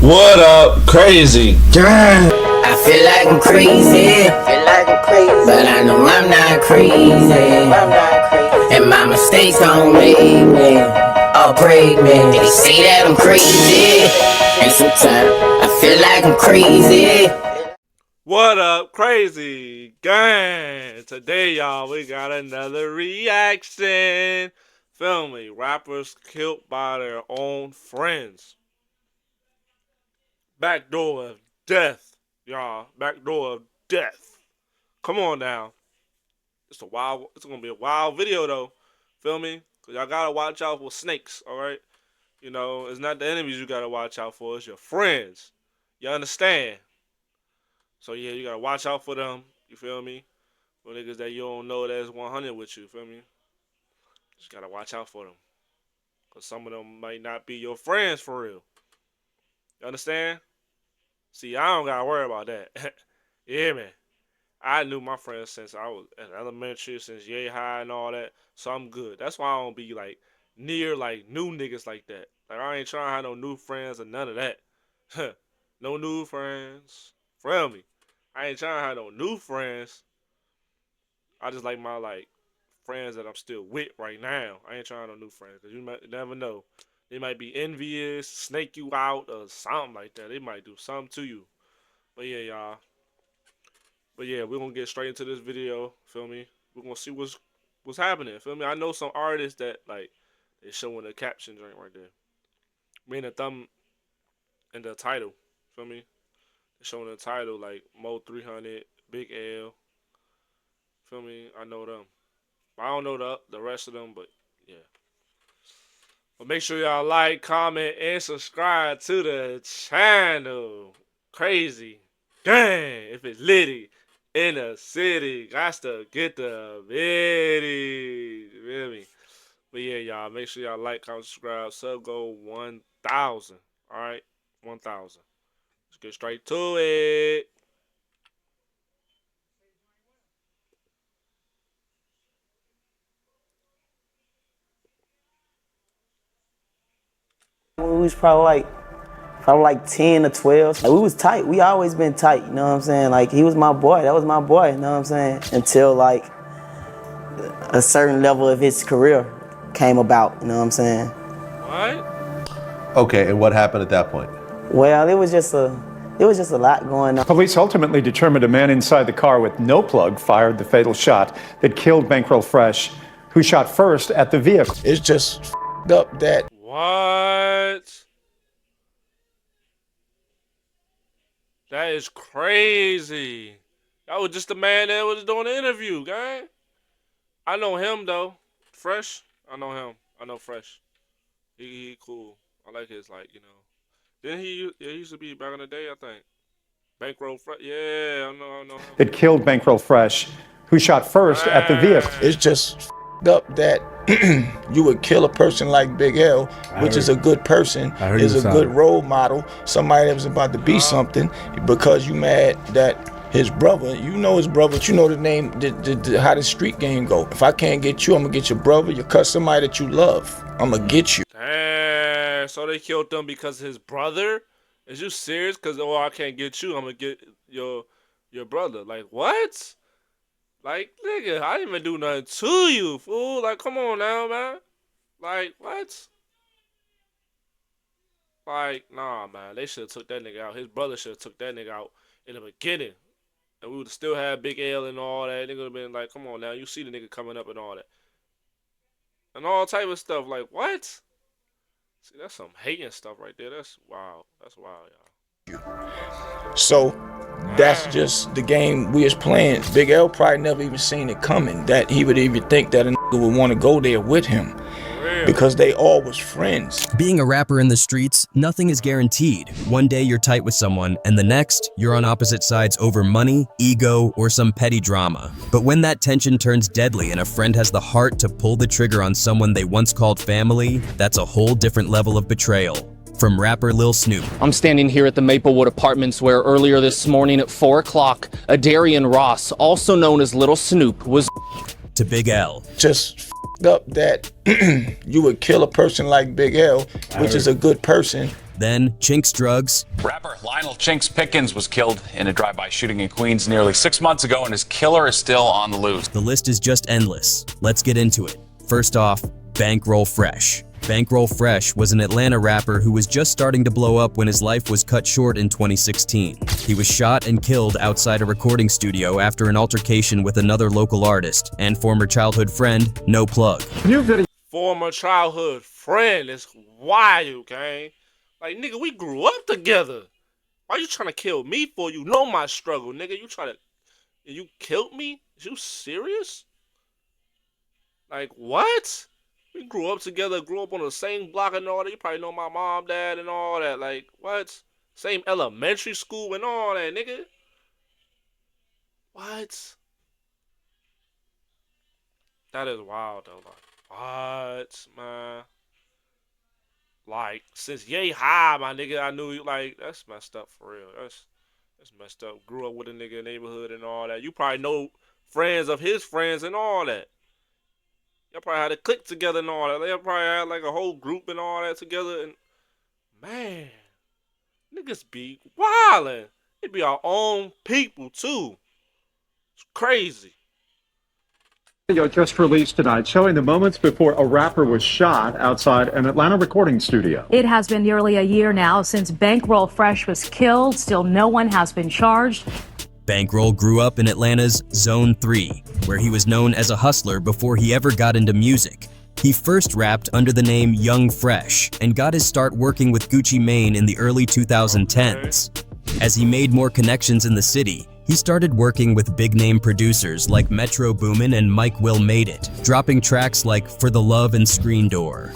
What up, crazy gang? I feel like I'm crazy, but I know I'm not crazy. And my mistakes don't make me or break me. They say that I'm crazy, and sometimes I feel like I'm crazy. What up, crazy gang? Today, y'all, we got another reaction. Feel me? Rappers killed by their own friends. Backdoor of death, y'all. Backdoor of death. Come on now. It's gonna be a wild video though. Feel me? Cause y'all gotta watch out for snakes, alright? You know, it's not the enemies you gotta watch out for, it's your friends. You understand? So yeah, you gotta watch out for them. You feel me? For niggas that you don't know that's 100 with you. Feel me? Just gotta watch out for them. Cause some of them might not be your friends for real. You understand? See, I don't gotta worry about that. Yeah, man. I knew my friends since I was in elementary, since yay high and all that. So I'm good. That's why I don't be like near like new niggas like that. Like I ain't trying to have no new friends or none of that. No new friends. Feel me? I ain't trying to have no new friends. I just like my friends that I'm still with right now. I ain't trying to have no new friends because you might never know. They might be envious, snake you out, or something like that. They might do something to you. But yeah, y'all. But yeah, we're gonna get straight into this video. Feel me? We're gonna see what's happening. Feel me? I know some artists that they showing the caption joint right there. Me and the thumb and the title. Feel me? They're showing the title like MO3, Big L. Feel me? I know them. I don't know the rest of them, but yeah. But make sure y'all like, comment, and subscribe to the channel. Crazy gang. If it's litty in the city, got to get the video. You feel me? But yeah, y'all, make sure y'all like, comment, subscribe. Sub go 1,000. All right, 1,000. Let's get straight to it. We was probably like 10 or 12. Like, we was tight. We always been tight, you know what I'm saying? Like, he was my boy. That was my boy, you know what I'm saying? Until like a certain level of his career came about, you know what I'm saying? What? Okay, and what happened at that point? Well, it was just a lot going on. Police ultimately determined a man inside the car with no plug fired the fatal shot that killed Bankroll Fresh, who shot first at the vehicle. It's just up that. What? That is crazy. That was just the man that was doing the interview, gang. I know him though. Fresh. I know him. I know Fresh. He cool. I like his Didn't he used to be back in the day, I think. Bankroll Fresh. Yeah, I know him. That killed Bankroll Fresh, who shot first at the vehicle. It's just up that you would kill a person like Big L, which is a good person, is a good role model, somebody that was about to be something, because you mad that his brother, you know his brother, but you know the name, how the street game go. If I can't get you, I'm gonna get your brother. You cut somebody that you love, I'm gonna get you. Damn, so they killed him because his brother? Is you serious? Because, oh, I can't get you, I'm gonna get your brother. Like, what? Like, nigga, I didn't even do nothing to you, fool. Like, come on now, man. Like, what? Like, nah, man. They should have took that nigga out. His brother should have took that nigga out in the beginning. And we would have still had Big L and all that. Nigga would have been like, come on now. You see the nigga coming up and all that. And all type of stuff. Like, what? See, that's some hating stuff right there. That's wild. That's wild, y'all. So that's just the game we was playing. Big L probably never even seen it coming, that he would even think that a nigga would want to go there with him, because they all was friends. Being a rapper in the streets, nothing is guaranteed. One day you're tight with someone, and the next, you're on opposite sides over money, ego, or some petty drama. But when that tension turns deadly and a friend has the heart to pull the trigger on someone they once called family, that's a whole different level of betrayal. From rapper Lil Snoop. I'm standing here at the Maplewood Apartments where earlier this morning at 4 o'clock, Adarian Ross, also known as Little Snoop, was to Big L. Just up that you would kill a person like Big L, which is a good person, Then, Chinx Drugz. Rapper Lionel Chinx Pickens was killed in a drive-by shooting in Queens nearly 6 months ago, and his killer is still on the loose. The list is just endless. Let's get into it. First off, Bankroll Fresh. Bankroll Fresh was an Atlanta rapper who was just starting to blow up when his life was cut short in 2016. He was shot and killed outside a recording studio after an altercation with another local artist and former childhood friend, No Plug. Former childhood friend is wild, gang. Like, nigga, we grew up together. Why you trying to kill me for? You know my struggle, nigga. You killed me? Is you serious? Like, what? We grew up together, grew up on the same block and all that. You probably know my mom, dad, and all that. Like, what? Same elementary school and all that, nigga. What? That is wild, though. Like, what, man? Like, since yay high, my nigga, I knew you. Like, that's messed up for real. That's messed up. Grew up with a nigga in the neighborhood and all that. You probably know friends of his friends and all that. Y'all probably had a clique together and all that. They probably had like a whole group and all that together. And man, niggas be wildin'. It be our own people too. It's crazy. Video just released tonight showing the moments before a rapper was shot outside an Atlanta recording studio. It has been nearly a year now since Bankroll Fresh was killed. Still no one has been charged. Bankroll grew up in Atlanta's Zone 3, where he was known as a hustler before he ever got into music. He first rapped under the name Young Fresh and got his start working with Gucci Mane in the early 2010s. As he made more connections in the city, he started working with big-name producers like Metro Boomin and Mike Will Made It, dropping tracks like For the Love and Screen Door.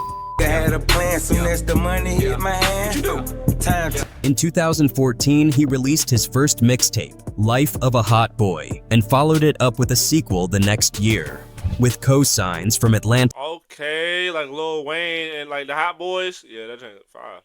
In 2014, he released his first mixtape, Life of a Hot Boy, and followed it up with a sequel the next year. With co-signs from Atlanta. Okay, like Lil Wayne and like the Hot Boys. Yeah, that ain't fire.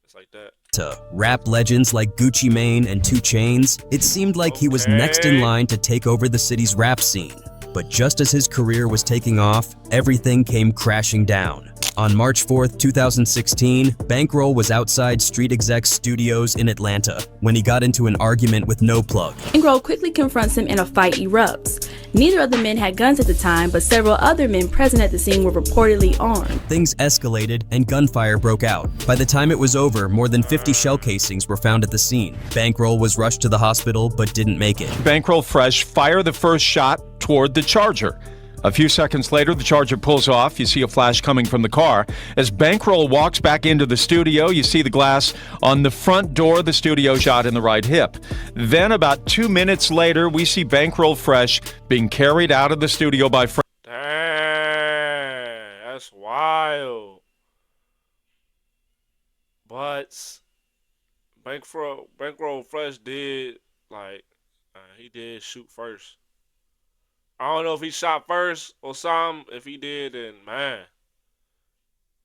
It's like that. To rap legends like Gucci Mane and 2 Chainz, it seemed like he was next in line to take over the city's rap scene. But just as his career was taking off, everything came crashing down. On March 4th, 2016, Bankroll was outside Street Exec's studios in Atlanta when he got into an argument with No Plug. Bankroll quickly confronts him and a fight erupts. Neither of the men had guns at the time, but several other men present at the scene were reportedly armed. Things escalated and gunfire broke out. By the time it was over, more than 50 shell casings were found at the scene. Bankroll was rushed to the hospital but didn't make it. Bankroll Fresh fired the first shot toward the Charger. A few seconds later, the Charger pulls off. You see a flash coming from the car. As Bankroll walks back into the studio, you see the glass on the front door of the studio shot in the right hip. Then about 2 minutes later, we see Bankroll Fresh being carried out of the studio by friends. Dang, that's wild. But Bankroll Fresh did, like, he did shoot first. I don't know if he shot first or something. If he did, then man,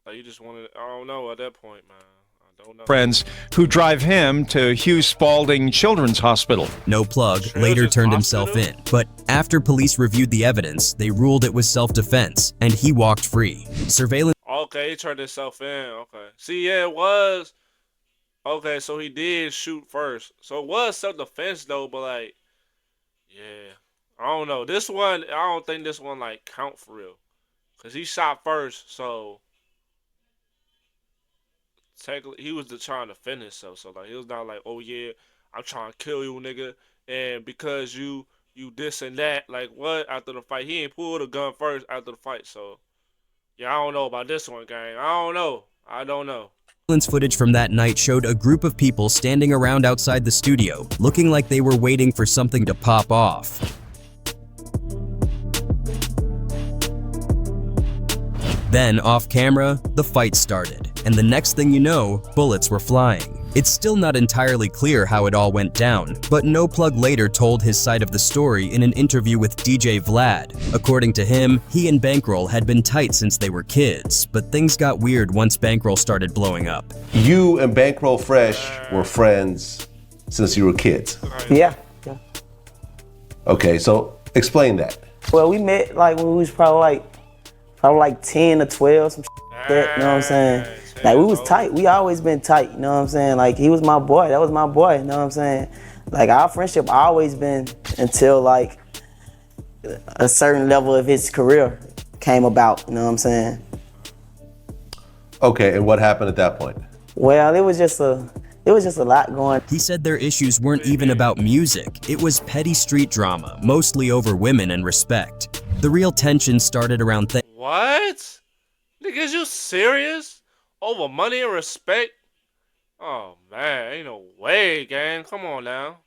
like you just wanted. I don't know at that point, man. I don't know. Friends who drive him to Hugh Spalding Children's Hospital. No Plug later turned himself in, but after police reviewed the evidence, they ruled it was self-defense, and he walked free. Surveillance. Okay, he turned himself in. Okay. See, yeah, it was. Okay, so he did shoot first. So it was self-defense though, but like, yeah. I don't know. This one, I don't think this one, like, count for real. Because he shot first, so... Technically, he was trying to defend himself. So, like, he was not like, oh, yeah, I'm trying to kill you, nigga. And because you this and that, like, what? After the fight. He ain't pulled a gun first after the fight. So, yeah, I don't know about this one, gang. I don't know. I don't know. Surveillance footage from that night showed a group of people standing around outside the studio, looking like they were waiting for something to pop off. Then, off camera, the fight started, and the next thing you know, bullets were flying. It's still not entirely clear how it all went down, but No Plug later told his side of the story in an interview with DJ Vlad. According to him, he and Bankroll had been tight since they were kids, but things got weird once Bankroll started blowing up. You and Bankroll Fresh were friends since you were kids? Yeah. Okay, so explain that. Well, we met like when we was probably like 10 or 12, some shit like that, you know what I'm saying? Like, we was tight. We always been tight, you know what I'm saying? Like, he was my boy. That was my boy, you know what I'm saying? Like, our friendship always been until, like, a certain level of his career came about, you know what I'm saying? Okay, and what happened at that point? Well, it was just a lot going. He said their issues weren't even about music. It was petty street drama, mostly over women and respect. The real tension started around What? Niggas, you serious? Over money and respect? Oh man, ain't no way, gang. Come on now.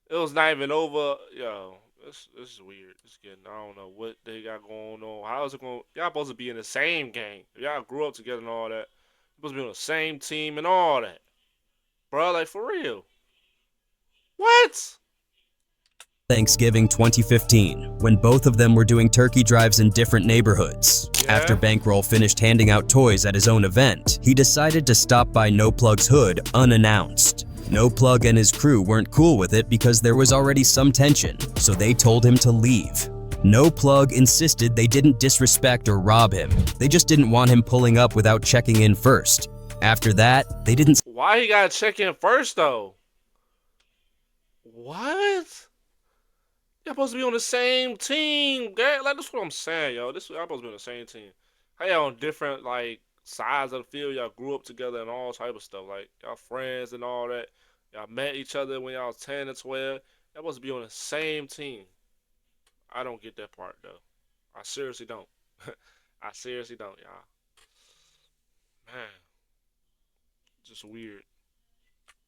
It was not even over. Yo, this is weird. It's getting, I don't know what they got going on. How is it going? Y'all supposed to be in the same gang. Y'all grew up together and all that. You're supposed to be on the same team and all that. Bro, like, for real. What? Thanksgiving 2015, when both of them were doing turkey drives in different neighborhoods. After Bankroll finished handing out toys at his own event, he decided to stop by No Plug's hood unannounced. No Plug and his crew weren't cool with it because there was already some tension, so they told him to leave. No Plug insisted they didn't disrespect or rob him. They just didn't want him pulling up without checking in first. After that, they didn't. Why he gotta check in first though? What? Y'all supposed to be on the same team, gang. Like, that's what I'm saying, yo. Y'all supposed to be on the same team. How y'all on different, like, sides of the field? Y'all grew up together and all type of stuff. Like, y'all friends and all that. Y'all met each other when y'all was 10 and 12. Y'all supposed to be on the same team. I don't get that part, though. I seriously don't. I seriously don't, y'all. Man. Just weird.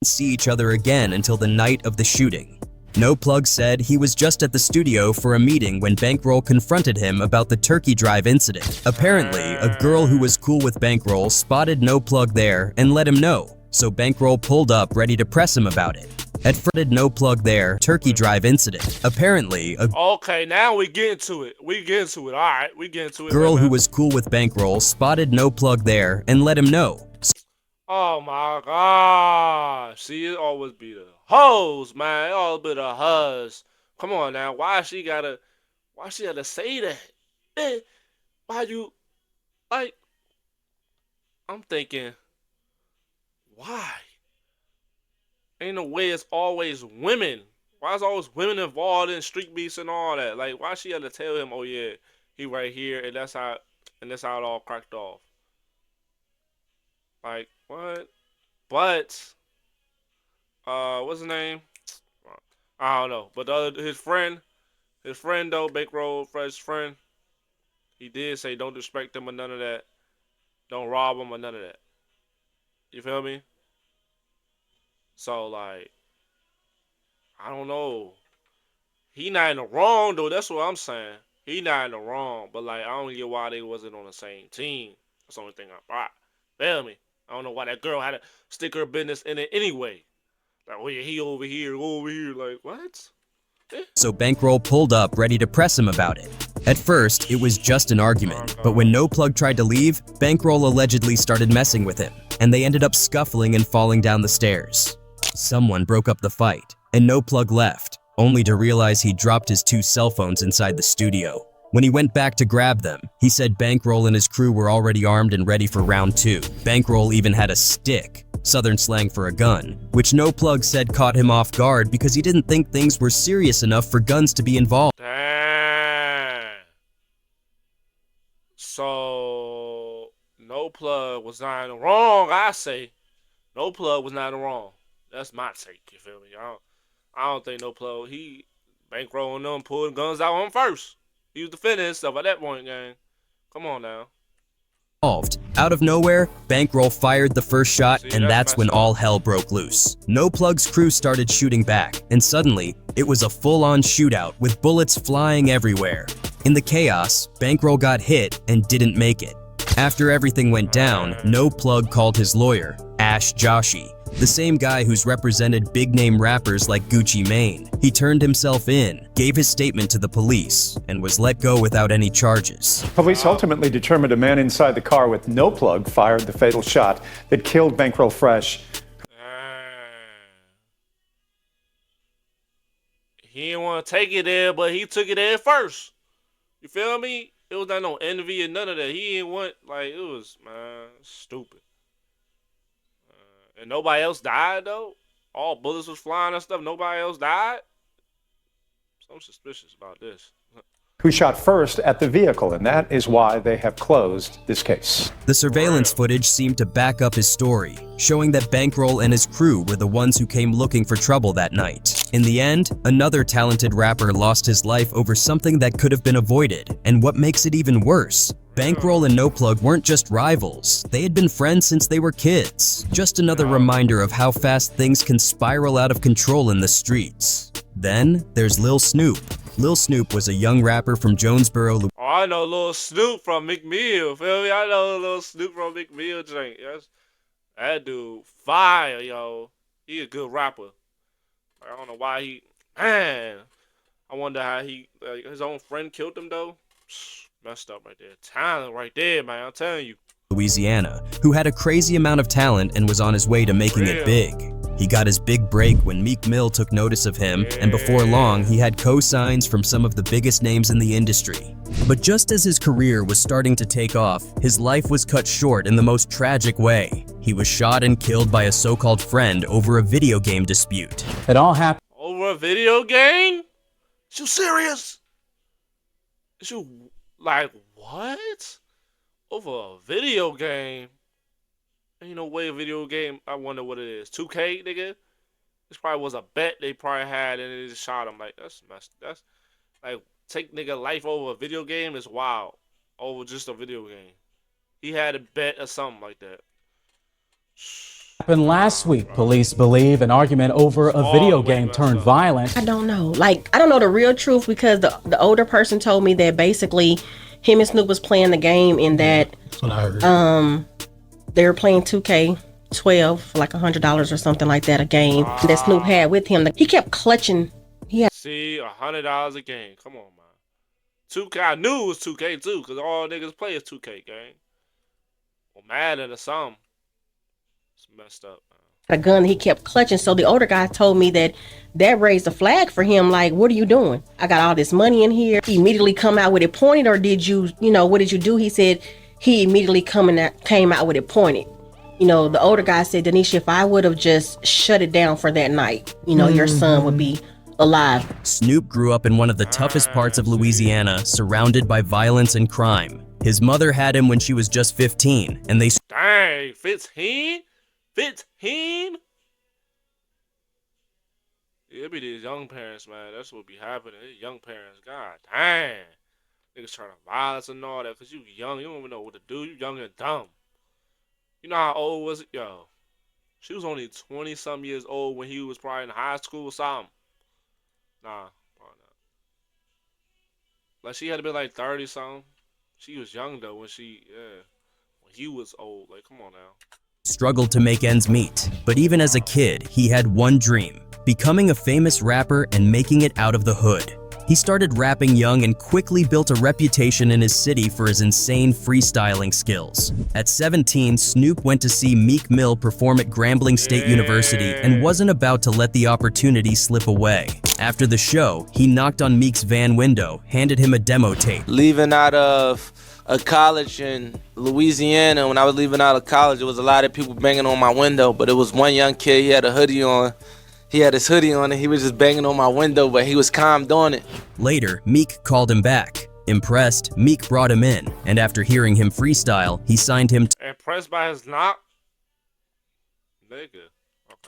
See each other again until the night of the shooting. No Plug said he was just at the studio for a meeting when Bankroll confronted him about the turkey drive incident. Apparently, a girl who was cool with Bankroll spotted No Plug there and let him know, so Bankroll pulled up ready to press him about it. At first, No Plug there, turkey drive incident. Apparently, a Okay, now we get into it. We get into it. All right, we get into it. girl who was cool with Bankroll spotted No Plug there and let him know. Oh my God. See, it always be the hoes, man. It always be the huz. Come on now. Why she gotta say that? Eh, why you, like, I'm thinking, why? Ain't no way it's always women. Why is always women involved in street beefs and all that? Like, why she had to tell him, oh yeah, he right here, and that's how it all cracked off. Like, what? But, what's his name? I don't know. But his friend though, Bankroll Fresh friend, he did say don't disrespect him or none of that. Don't rob him or none of that. You feel me? So, like, I don't know. He not in the wrong though. That's what I'm saying. He not in the wrong. But, like, I don't get why they wasn't on the same team. That's the only thing I bought. Feel me? I don't know why that girl had to stick her business in it anyway. Like, oh yeah, he over here, like, what? So Bankroll pulled up ready to press him about it. At first, it was just an argument, but when No Plug tried to leave, Bankroll allegedly started messing with him, and they ended up scuffling and falling down the stairs. Someone broke up the fight, and No Plug left, only to realize he dropped his 2 cell phones inside the studio. When he went back to grab them, he said Bankroll and his crew were already armed and ready for round 2. Bankroll even had a stick, Southern slang for a gun, which No Plug said caught him off guard because he didn't think things were serious enough for guns to be involved. Damn. So, No Plug was not in the wrong, I say. No Plug was not in the wrong. That's my take, you feel me? I don't think No Plug, he Bankroll and them pulled guns out on him first. He was defending himself at that point, gang. Come on now. Out of nowhere, Bankroll fired the first shot, and that's when all hell broke loose. No Plug's crew started shooting back, and suddenly, it was a full-on shootout with bullets flying everywhere. In the chaos, Bankroll got hit and didn't make it. After everything went down, No Plug called his lawyer, Ash Joshi, the same guy who's represented big-name rappers like Gucci Mane. He turned himself in, gave his statement to the police, and was let go without any charges. Police ultimately determined a man inside the car with No Plug fired the fatal shot that killed Bankroll Fresh. He didn't want to take it there, but he took it there first. You feel me? It was not no envy and none of that. He ain't want, like, it was, man, stupid. And nobody else died, though? All bullets was flying and stuff. Nobody else died? So I'm suspicious about this. Who shot first at the vehicle, and that is why they have closed this case. The surveillance footage seemed to back up his story, showing that Bankroll and his crew were the ones who came looking for trouble that night. In the end, another talented rapper lost his life over something that could have been avoided. And what makes it even worse, Bankroll and No Plug weren't just rivals, they had been friends since they were kids. Just another reminder of how fast things can spiral out of control in the streets. Then, there's Lil Snoop. Lil Snoop was a young rapper from Jonesboro, Oh, I know Lil Snoop from McMill, feel me? I know Lil Snoop from McMill drink. Yes. That dude fire, yo. He a good rapper. I don't know why he, man. I wonder how he, his own friend killed him, though. Messed up right there. Talent right there, man. I'm telling you. Louisiana, who had a crazy amount of talent and was on his way to making it big. He got his big break when Meek Mill took notice of him, and before long, he had co-signs from some of the biggest names in the industry. But just as his career was starting to take off, his life was cut short in the most tragic way. He was shot and killed by a so-called friend over a video game dispute. It all happened over a video game? Is you serious? Is you, like, what? Over a video game? Ain't no way a video game, I wonder what it is. 2K, nigga? This probably was a bet they probably had and they just shot him. Like, that's messed. That's, like, take nigga life over a video game is wild. Over just a video game. He had a bet or something like that. Happened last week. Police believe an argument over a video game turned violent. I don't know. Like, I don't know the real truth because the older person told me that basically him and Snoop was playing the game and that That's what I heard. they were playing 2K12 for like $100 or something like that, a game that Snoop had with him. He kept clutching. He had See, $100 a game. Come on, man. 2K, I knew it was 2K too, because all niggas play is 2K game. Or Madden or something. It's messed up, man. a gun. He kept clutching. So the older guy told me that raised a flag for him. Like, what are you doing? I got all this money in here. He immediately come out with it pointed, or did you what did you do? He said he immediately came out with it pointed. The older guy said, Denisha, if I would have just shut it down for that night, your son would be alive. Snoop grew up in one of the toughest parts of Louisiana, surrounded by violence and crime. His mother had him when she was just 15, and they... Dang, 15? 15? Yeah, it be these young parents, man. That's what be happening. These young parents, god dang. Niggas trying to violence and all that, because you young. You don't even know what to do. You young and dumb. You know how old was it? Yo, she was only 20-some years old when he was probably in high school or something. Nah, probably not. Like, she had to be like 30-something. She was young, though, when he was old. Like, come on now. Struggled to make ends meet. But even as a kid, he had one dream: becoming a famous rapper and making it out of the hood. He started rapping young and quickly built a reputation in his city for his insane freestyling skills. At 17, Snoop went to see Meek Mill perform at Grambling State University and wasn't about to let the opportunity slip away. After the show, he knocked on Meek's van window, handed him a demo tape. Leaving out of a college in Louisiana, when I was leaving out of college, there was a lot of people banging on my window, but it was one young kid, he had a hoodie on. He had his hoodie on and he was just banging on my window, but he was calm doing it. Later, Meek called him back. Impressed, Meek brought him in, and after hearing him freestyle, he signed him Impressed by his knock? Nigga.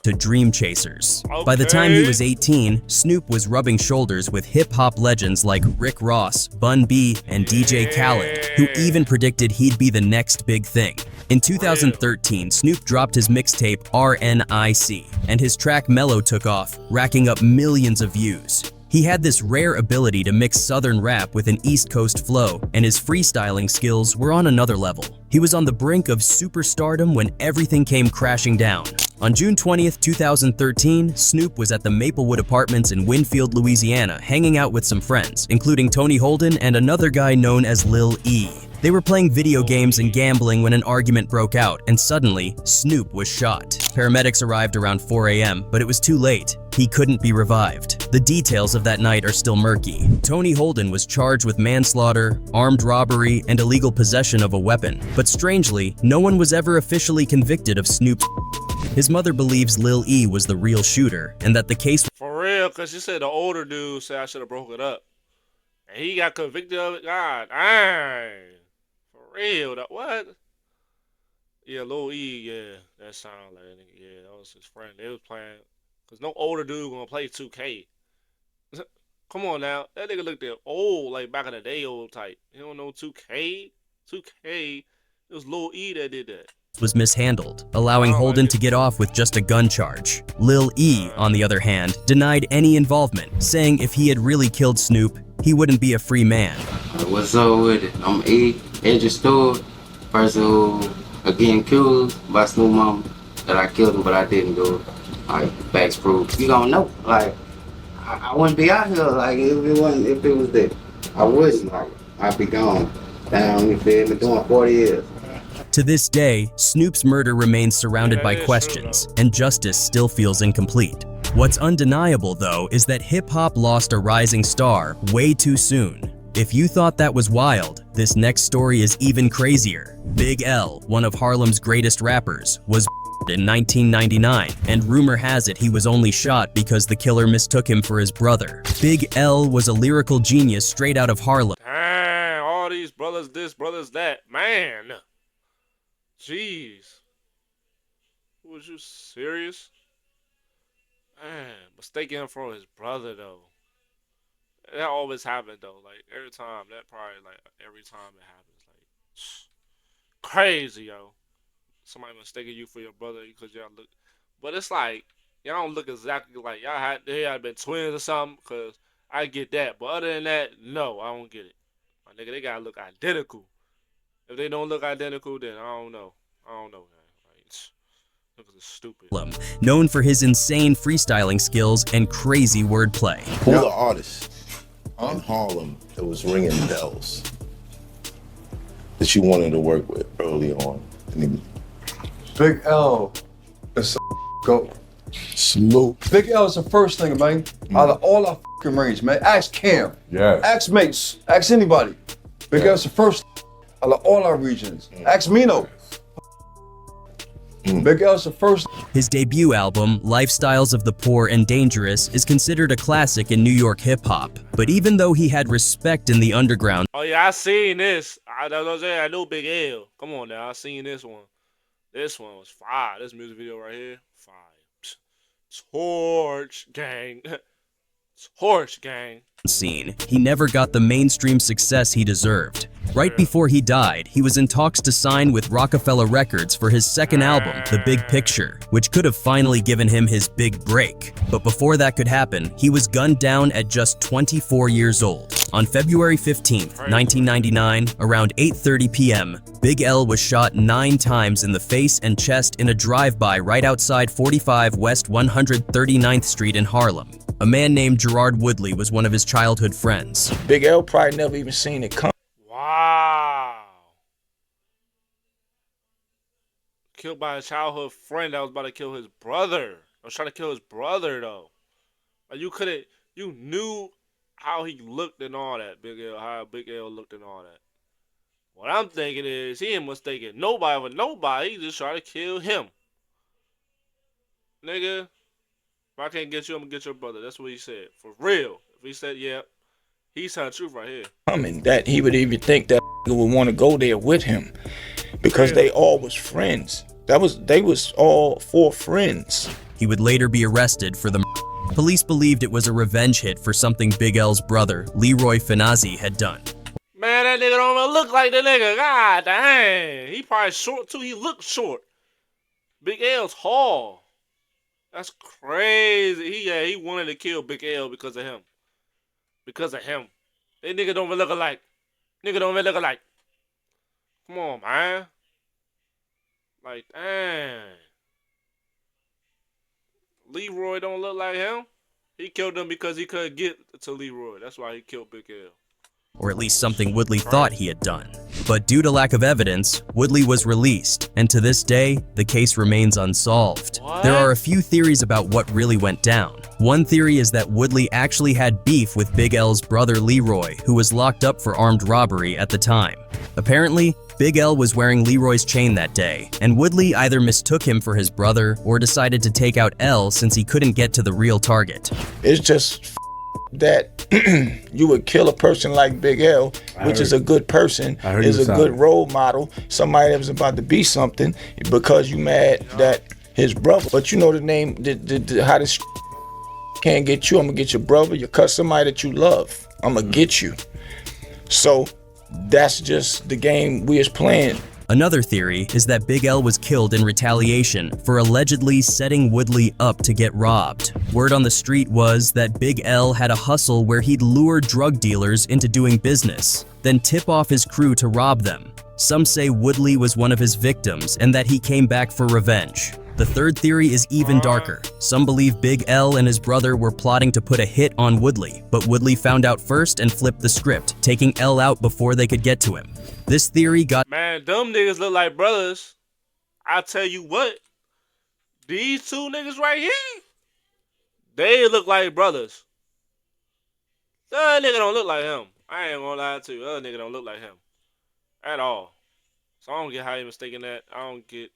to Dream Chasers. By the time he was 18, Snoop was rubbing shoulders with hip-hop legends like Rick Ross, Bun B, and DJ Khaled, who even predicted he'd be the next big thing. In 2013, Snoop dropped his mixtape RNIC, and his track Mellow took off, racking up millions of views. He had this rare ability to mix Southern rap with an East Coast flow, and his freestyling skills were on another level. He was on the brink of superstardom when everything came crashing down. On June 20th, 2013, Snoop was at the Maplewood Apartments in Winfield, Louisiana, hanging out with some friends, including Tony Holden and another guy known as Lil E. They were playing video games and gambling when an argument broke out, and suddenly, Snoop was shot. Paramedics arrived around 4 a.m., but it was too late. He couldn't be revived. The details of that night are still murky. Tony Holden was charged with manslaughter, armed robbery, and illegal possession of a weapon. But strangely, no one was ever officially convicted of Snoop's. His mother believes Lil E was the real shooter, and that the case For real, because she said the older dude said I should have broke it up. And he got convicted of it. God dang. For real, that what? Yeah, Lil E, yeah. That sounded like a nigga. Yeah, that was his friend. They was playing. Because no older dude gonna play 2K. Come on now. That nigga looked old, like back in the day old type. You don't know 2K? 2K? It was Lil E that did that. was mishandled, allowing Holden to get off with just a gun charge. Lil E, on the other hand, denied any involvement, saying if he had really killed Snoop, he wouldn't be a free man. What's up with it? I'm E, Edge Store, person who getting accused by Snoop Mama that I killed him, but I didn't do it. Like, facts proof. You don't know. Like, I wouldn't be out here. Like, if it was that, I wouldn't. Like, I'd be gone. Down, you feel me? Doing 40 years. To this day, Snoop's murder remains surrounded by questions, and justice still feels incomplete. What's undeniable, though, is that hip-hop lost a rising star way too soon. If you thought that was wild, this next story is even crazier. Big L, one of Harlem's greatest rappers, was in 1999, and rumor has it he was only shot because the killer mistook him for his brother. Big L was a lyrical genius straight out of Harlem. Dang, all these brothers this, brothers that. Man. Jeez. Was you serious? Man, mistaking him for his brother, though. That always happened, though. Like, every time. That probably, like, every time it happens. Like, crazy, yo. Somebody mistaking you for your brother because y'all look. But it's like, y'all don't look exactly like they had been twins or something, because I get that. But other than that, no, I don't get it. My nigga, they gotta look identical. If they don't look identical, then I don't know. I don't know, man. Like, niggas are stupid. Known for his insane freestyling skills and crazy wordplay. Who the artist in Harlem that was ringing bells that you wanted to work with early on? Big L is a go. Salute. Big L is the first thing, man. Out of all our fucking rings, man. Ask Cam. Yeah. Ask mates. Ask anybody. Big L is the first out of all our regions. Ask Mino. Big L is the first. His debut album, Lifestyles of the Poor and Dangerous, is considered a classic in New York hip-hop. But even though he had respect in the underground, Oh, yeah, I seen this. I know Big L. Come on now, I seen this one. This one was fire. This music video right here, fire. Torch gang. Torch gang. scene, he never got the mainstream success he deserved. Right before he died, he was in talks to sign with Rockefeller Records for his second album, The Big Picture, which could have finally given him his big break. But before that could happen, he was gunned down at just 24 years old. On February 15th, 1999, around 8:30 p.m., Big L was shot 9 times in the face and chest in a drive-by right outside 45 West 139th Street in Harlem. A man named Gerard Woodley was one of his childhood friends. Big L probably never even seen it come. Wow. Killed by a childhood friend that was about to kill his brother. I was trying to kill his brother, though. Like, you knew how he looked and all that, Big L, how Big L looked and all that. What I'm thinking is, he ain't mistaken nobody for nobody. He just trying to kill him. Nigga, if I can't get you, I'm gonna get your brother. That's what he said. For real. If he said, yeah, he's telling the truth right here. I mean, that he would even think that would want to go there with him, because they all was friends. They was all 4 friends. He would later be arrested for the murder. Police believed it was a revenge hit for something Big L's brother, Leroy Finazzi, had done. Man, that nigga don't even look like the nigga. God dang. He probably short too. He looks short. Big L's tall. That's crazy. He wanted to kill Big L because of him. Because of him. They nigga don't even look alike. Nigga don't even look alike. Come on, man. Like, dang. Leroy don't look like him. He killed him because he couldn't get to Leroy. That's why he killed Big L. Or at least something Woodley thought he had done. But due to lack of evidence, Woodley was released, and to this day, the case remains unsolved. There are a few theories about what really went down. One theory is that Woodley actually had beef with Big L's brother Leroy, who was locked up for armed robbery at the time. Apparently, Big L was wearing Leroy's chain that day, and Woodley either mistook him for his brother or decided to take out L since he couldn't get to the real target. It's just that you would kill a person like Big L, which is a good person, is a good role model, somebody that was about to be something, because you mad that his brother. But you know the name, how this can't get you. I'm gonna get your brother, your cousin, somebody that you love. I'm gonna get you. So that's just the game we is playing. Another theory is that Big L was killed in retaliation for allegedly setting Woodley up to get robbed. Word on the street was that Big L had a hustle where he'd lure drug dealers into doing business, then tip off his crew to rob them. Some say Woodley was one of his victims and that he came back for revenge. The third theory is even darker. Some believe Big L and his brother were plotting to put a hit on Woodley, but Woodley found out first and flipped the script, taking L out before they could get to him. This theory got— Man, them niggas look like brothers. I tell you what, these two niggas right here, they look like brothers. That nigga don't look like him. I ain't gonna lie to you. That nigga don't look like him at all. So I don't get how you mistaken that. I don't get.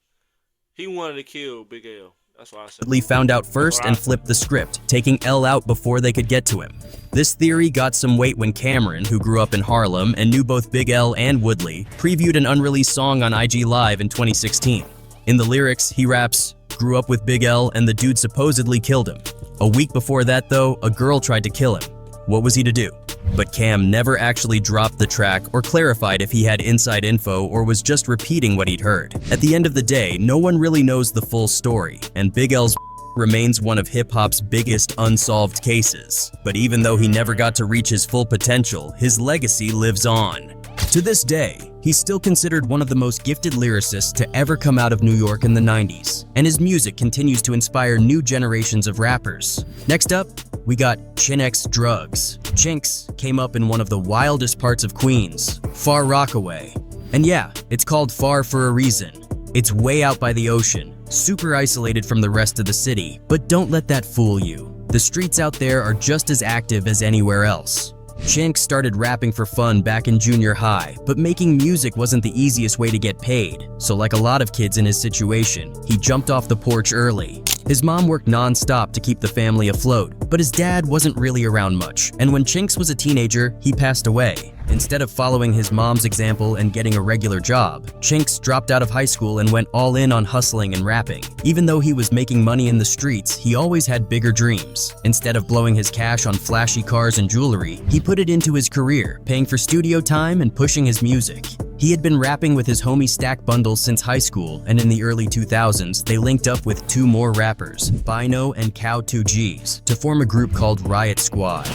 He wanted to kill Big L. That's what I said. Woodley found out first and flipped the script, taking L out before they could get to him. This theory got some weight when Cameron, who grew up in Harlem and knew both Big L and Woodley, previewed an unreleased song on IG Live in 2016. In the lyrics, he raps, "Grew up with Big L and the dude supposedly killed him. A week before that though, a girl tried to kill him. What was he to do?" But Cam never actually dropped the track or clarified if he had inside info or was just repeating what he'd heard. At the end of the day, no one really knows the full story, and Big L's remains one of hip-hop's biggest unsolved cases. But even though he never got to reach his full potential, his legacy lives on. To this day, he's still considered one of the most gifted lyricists to ever come out of New York in the 90s, and his music continues to inspire new generations of rappers. Next up, we got Chinx Drugz. Chinx came up in one of the wildest parts of Queens, Far Rockaway. And yeah, it's called Far for a reason. It's way out by the ocean, super isolated from the rest of the city, but don't let that fool you. The streets out there are just as active as anywhere else. Chinx started rapping for fun back in junior high, but making music wasn't the easiest way to get paid. So like a lot of kids in his situation, he jumped off the porch early. His mom worked non-stop to keep the family afloat, but his dad wasn't really around much, and when Chinx was a teenager, he passed away. Instead of following his mom's example and getting a regular job, Chinx dropped out of high school and went all in on hustling and rapping. Even though he was making money in the streets, he always had bigger dreams. Instead of blowing his cash on flashy cars and jewelry, he put it into his career, paying for studio time and pushing his music. He had been rapping with his homie Stack Bundles since high school, and in the early 2000s, they linked up with two more rappers, Bino and Cow 2Gs, to form a group called Riot Squad.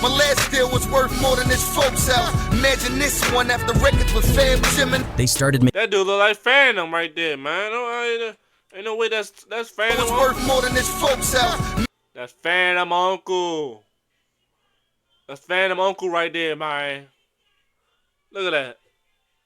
My last deal was worth more than his folks out. Imagine this one after records with Fam Jimin. They started That dude look like Phantom right there, man. Ain't no way that's Phantom. Was worth more than his folks out. That's Phantom Uncle. That's Phantom Uncle right there, man. Look at that.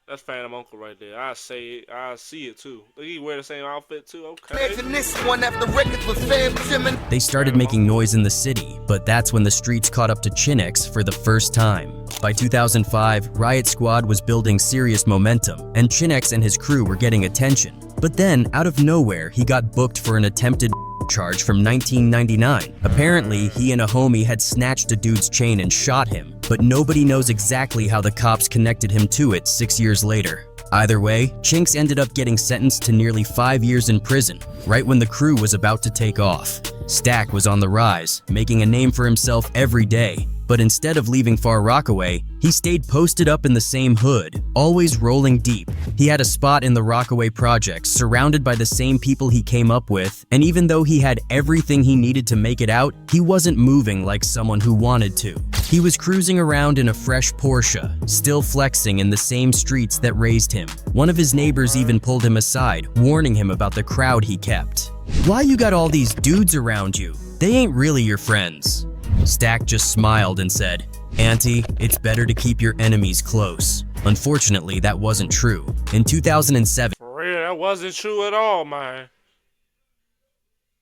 That's Phantom Uncle right there. I see it too. Look, he wear the same outfit too. Okay. Imagine this one after records with Fam Jimin. They started making noise in the city, but that's when the streets caught up to Chinx for the first time. By 2005, Riot Squad was building serious momentum, and Chinx and his crew were getting attention. But then, out of nowhere, he got booked for an attempted charge from 1999. Apparently, he and a homie had snatched a dude's chain and shot him, but nobody knows exactly how the cops connected him to it 6 years later. Either way, Chinx ended up getting sentenced to nearly 5 years in prison, right when the crew was about to take off. Stack was on the rise, making a name for himself every day. But instead of leaving Far Rockaway, he stayed posted up in the same hood, always rolling deep. He had a spot in the Rockaway projects, surrounded by the same people he came up with, and even though he had everything he needed to make it out, he wasn't moving like someone who wanted to. He was cruising around in a fresh Porsche, still flexing in the same streets that raised him. One of his neighbors even pulled him aside, warning him about the crowd he kept. "Why you got all these dudes around you? They ain't really your friends." Stack just smiled and said, "Auntie, it's better to keep your enemies close." Unfortunately, that wasn't true. In 2007, For real, that wasn't true at all, man.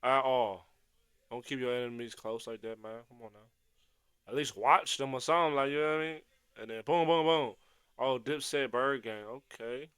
At all. Don't keep your enemies close like that, man. Come on now. At least watch them or something, like, you know what I mean? And then boom, boom, boom. Oh, Dipset Bird Gang. Okay.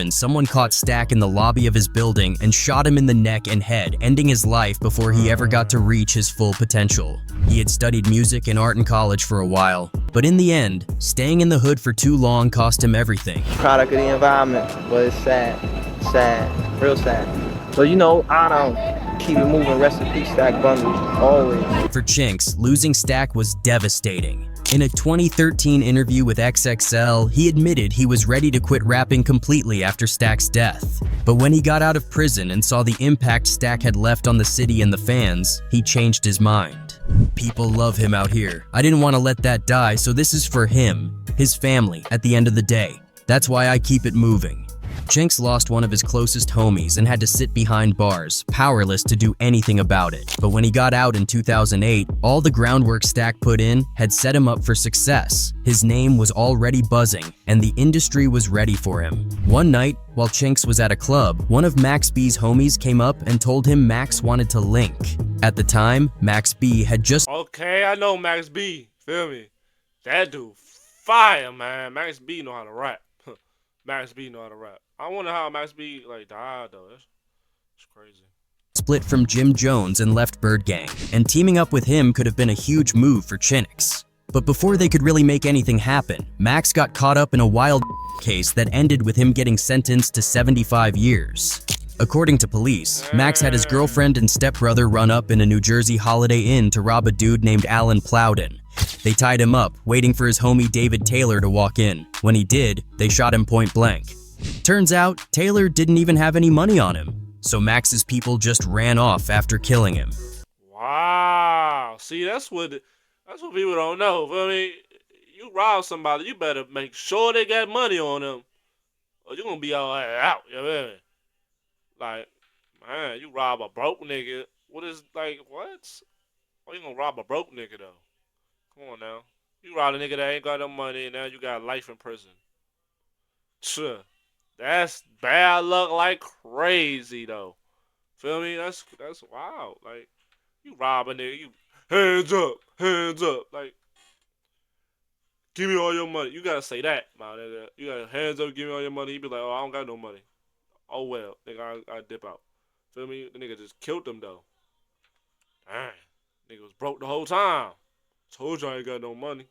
someone caught Stack in the lobby of his building and shot him in the neck and head, ending his life before he ever got to reach his full potential. He had studied music and art in college for a while, but in the end, staying in the hood for too long cost him everything. Product of the environment, but it's sad, real sad. So you know, I don't keep it moving. Rest in peace, Stack Bundle, always. For Chinx, losing Stack was devastating. In a 2013 interview with XXL, he admitted he was ready to quit rapping completely after Stack's death. But when he got out of prison and saw the impact Stack had left on the city and the fans, he changed his mind. People love him out here. I didn't want to let that die, so this is for him, his family, at the end of the day. That's why I keep it moving. Chinx lost one of his closest homies and had to sit behind bars, powerless to do anything about it. But when he got out in 2008, all the groundwork Stack put in had set him up for success. His name was already buzzing, and the industry was ready for him. One night, while Chinx was at a club, one of Max B's homies came up and told him Max wanted to link. At the time, Max B had just— Okay, I know Max B. Feel me? That dude fire, man. Max B know how to rap. Max B know how to rap. I wonder how Max B like died though. That's crazy. Split from Jim Jones and left Bird Gang, and teaming up with him could have been a huge move for Chinx. But before they could really make anything happen, Max got caught up in a wild case that ended with him getting sentenced to 75 years. According to police, Max had his girlfriend and stepbrother run up in a New Jersey Holiday Inn to rob a dude named Alan Plowden. They tied him up, waiting for his homie David Taylor to walk in. When he did, they shot him point blank. Turns out, Taylor didn't even have any money on him, so Max's people just ran off after killing him. Wow. See, that's what people don't know. I mean, you rob somebody, you better make sure they got money on them, or you're gonna be all out. You know what I mean? Like, man, you rob a broke nigga. What? Why you gonna rob a broke nigga though? Come on now. You rob a nigga that ain't got no money, and now you got life in prison. Sure. That's bad luck like crazy though. Feel me? That's wild. Like, you rob a nigga, you hands up. Like, give me all your money. You gotta say that, my nigga. You gotta hands up, give me all your money. You be like, oh, I don't got no money. Oh well, nigga, I dip out. Feel me? The nigga just killed him though. Dang, nigga was broke the whole time. Told you I ain't got no money.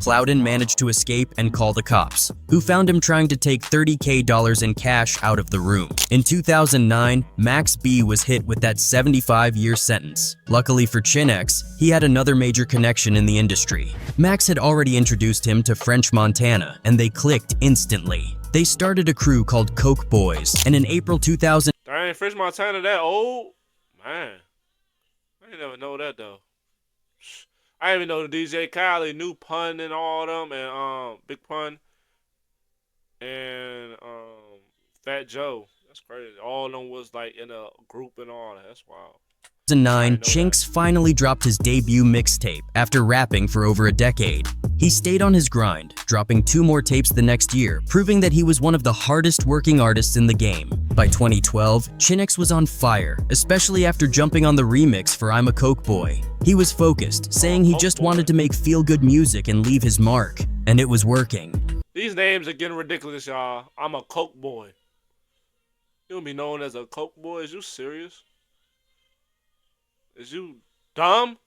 Plowden managed to escape and call the cops, who found him trying to take $30,000 in cash out of the room. In 2009, Max B was hit with that 75-year sentence. Luckily for Chinx, he had another major connection in the industry. Max had already introduced him to French Montana, and they clicked instantly. They started a crew called Coke Boys, and in April 2000— Dang, French Montana that old? Man, I didn't never know that though. I didn't even know the DJ Khaled knew Pun and all them, and Big Pun and Fat Joe. That's crazy. All of them was like in a group and all that. That's wild. 2009, Chinx finally dropped his debut mixtape after rapping for over a decade. He stayed on his grind, dropping 2 more tapes the next year, proving that he was one of the hardest working artists in the game. By 2012, Chinx was on fire, especially after jumping on the remix for I'm a Coke Boy. He was focused, saying he just wanted to make feel-good music and leave his mark, and it was working. These names are getting ridiculous, y'all. I'm a Coke Boy. You gonna be known as a Coke Boy? Is you serious? Is you dumb?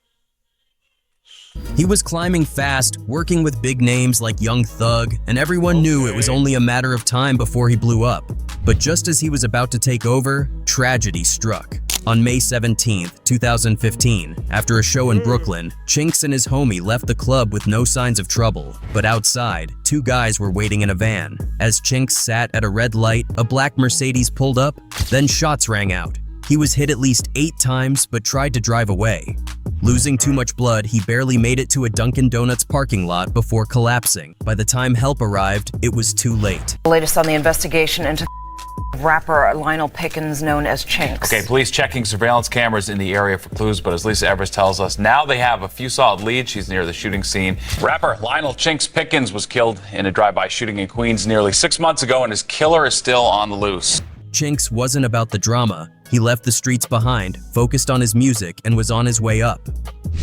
He was climbing fast, working with big names like Young Thug, and everyone knew it was only a matter of time before he blew up. But just as he was about to take over, tragedy struck. On May 17, 2015, after a show in Brooklyn, Chinx and his homie left the club with no signs of trouble. But outside, 2 guys were waiting in a van. As Chinx sat at a red light, a black Mercedes pulled up, then shots rang out. He was hit at least 8 times, but tried to drive away. Losing too much blood, he barely made it to a Dunkin' Donuts parking lot before collapsing. By the time help arrived, it was too late. The latest on the investigation into Rapper Lionel Pickens, known as Chinx. Okay, police checking surveillance cameras in the area for clues, but as Lisa Evers tells us, now they have a few solid leads. She's near the shooting scene. Rapper Lionel Chinx Pickens was killed in a drive-by shooting in Queens nearly 6 months ago, and his killer is still on the loose. Chinx wasn't about the drama. He left the streets behind, focused on his music, and was on his way up.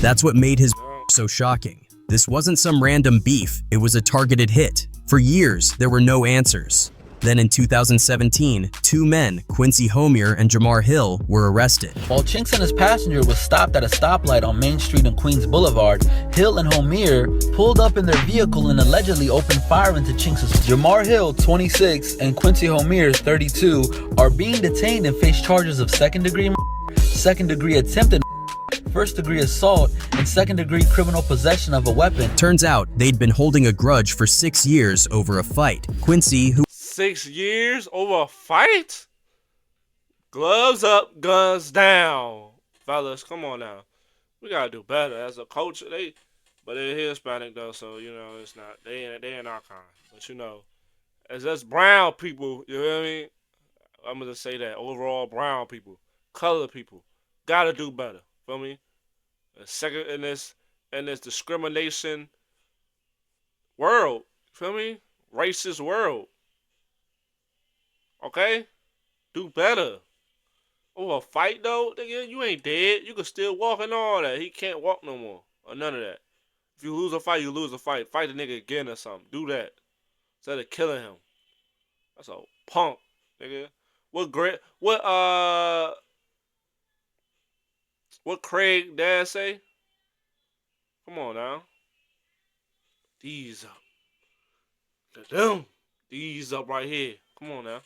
That's what made his so shocking. This wasn't some random beef, it was a targeted hit. For years, there were no answers. Then in 2017, two men, Quincy Homier and Jamar Hill, were arrested. While Chinx and his passenger was stopped at a stoplight on Main Street and Queens Boulevard, Hill and Homier pulled up in their vehicle and allegedly opened fire into Chinx's. Jamar Hill, 26, and Quincy Homier, 32, are being detained and face charges of second-degree murder, second-degree attempted murder, first-degree assault, and second-degree criminal possession of a weapon. Turns out they'd been holding a grudge for 6 years over a fight. Quincy, who 6 years over a fight? Gloves up, guns down. Fellas, come on now. We gotta do better as a culture. But they're Hispanic though, so you know it's not. They ain't our kind. But you know, as us brown people, you know what I mean? I'm gonna say that overall brown people, colored people, gotta do better. Feel me? Second in this discrimination world. Feel me? Racist world. Okay? Do better. Oh, a fight though? Nigga, you ain't dead. You can still walk and all that. He can't walk no more. Or none of that. If you lose a fight, you lose a fight. Fight the nigga again or something. Do that. Instead of killing him. That's a punk, nigga. What Craig dad say? Come on now. These up. Them. These up right here. Come on now.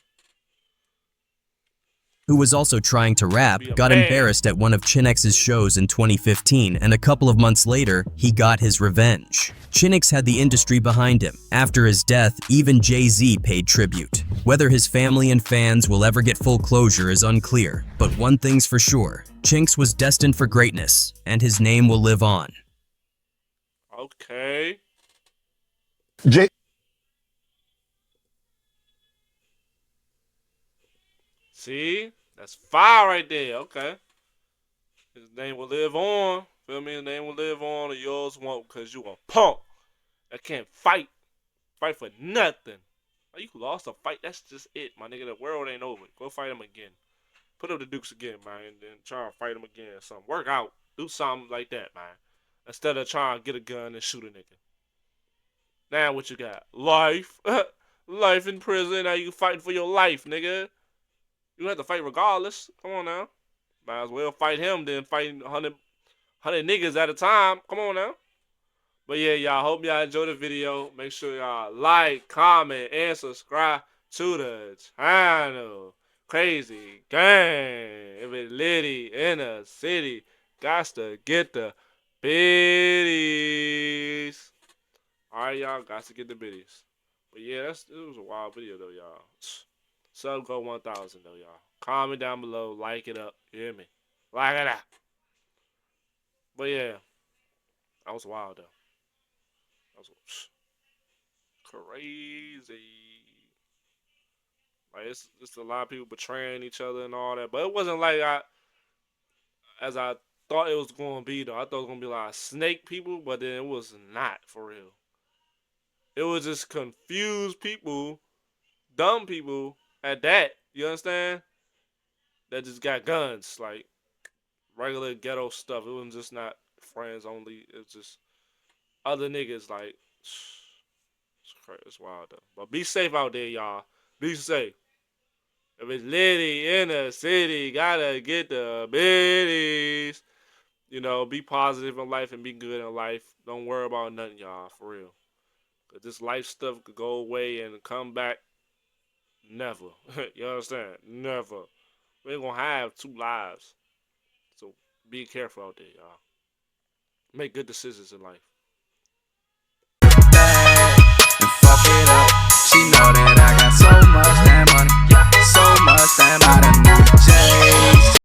who was also trying to rap, got embarrassed at one of Chinx's shows in 2015, and a couple of months later, he got his revenge. Chinx had the industry behind him. After his death, even Jay-Z paid tribute. Whether his family and fans will ever get full closure is unclear, but one thing's for sure, Chinx was destined for greatness, and his name will live on. Okay. See? That's fire right there. Okay. His name will live on. Feel me? His name will live on, or yours won't, because you a punk that can't fight. Fight for nothing. Oh, you lost a fight. That's just it, my nigga. The world ain't over. Go fight him again. Put up the Dukes again, man, and then try to fight him again or something. Work out. Do something like that, man. Instead of trying to get a gun and shoot a nigga. Now what you got? Life. Life in prison. Now you fighting for your life, nigga. You have to fight regardless. Come on now. Might as well fight him than fighting 100 niggas at a time. Come on now. But yeah, y'all, hope y'all enjoyed the video. Make sure y'all like, comment, and subscribe to the channel. Crazy gang. If it's litty in the city, got to get the biddies. Alright, y'all, got to get the biddies. But yeah, it was a wild video though, y'all. Sub go 1,000 though, y'all. Comment down below, like it up. You hear me? Like it up. But yeah, that was wild though. That was crazy. Like it's just a lot of people betraying each other and all that. But it wasn't like as I thought it was gonna be though. I thought it was gonna be a lot of snake people, but then it was not for real. It was just confused people, dumb people at that. You understand? That just got guns, like regular ghetto stuff. It wasn't just not friends only. It's just other niggas. Like it's crazy. It's wild though. But be safe out there, y'all. Be safe. If it's litty in the city, gotta get the biddies. You know, be positive in life and be good in life. Don't worry about nothing, y'all. For real. Cause this life stuff could go away and come back. Never. You understand? Never. We ain't gonna have two lives. So be careful out there, y'all. Make good decisions in life.